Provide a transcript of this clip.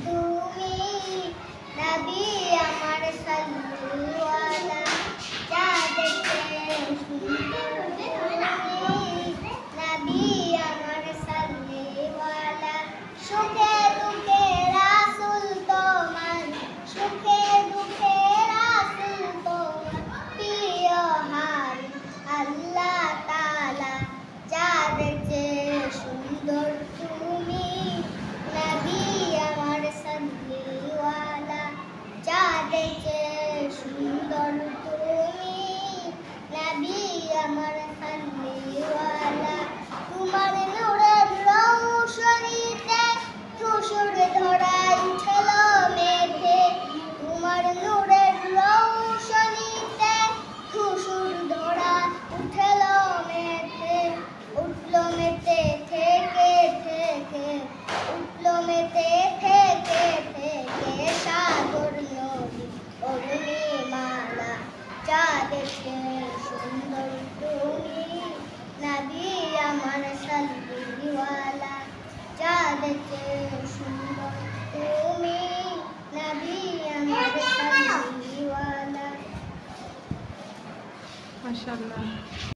তুমি নবী আমার সাল্লাল্লাহু চাঁদকে সুন্দর তুমি নবী আমার সাল্লাল্লাহু সুখে দুঃখে রাসূল তোমার সুখে দুঃখে রাসূল তোমার প্রিয় হার আল্লাহ তাআলা চাঁদকে সুন্দর তুমি নবী আমার সাল্লাল্লাহু চাঁদকে সুন্দর তুমি নবী আমার সাল্লাল্লাহু তোমার নূরের রৌশনীতে ধূসর ধরা উঠল মেঘে তোমার নূরের রৌশনীতে ধূসর ধরা উঠল মেঘে উঠল মেতে থেকে থেকে উঠল মেতে থেকে থেকে সাগর নদী অরুণিমালা চাঁদকে সুন্দর তুমি নবী আমার সাল্লাল্লাহু চাঁদকে সুন্দর তুমি নবী আমার সাল্লাল্লাহু মাশাআল্লাহ।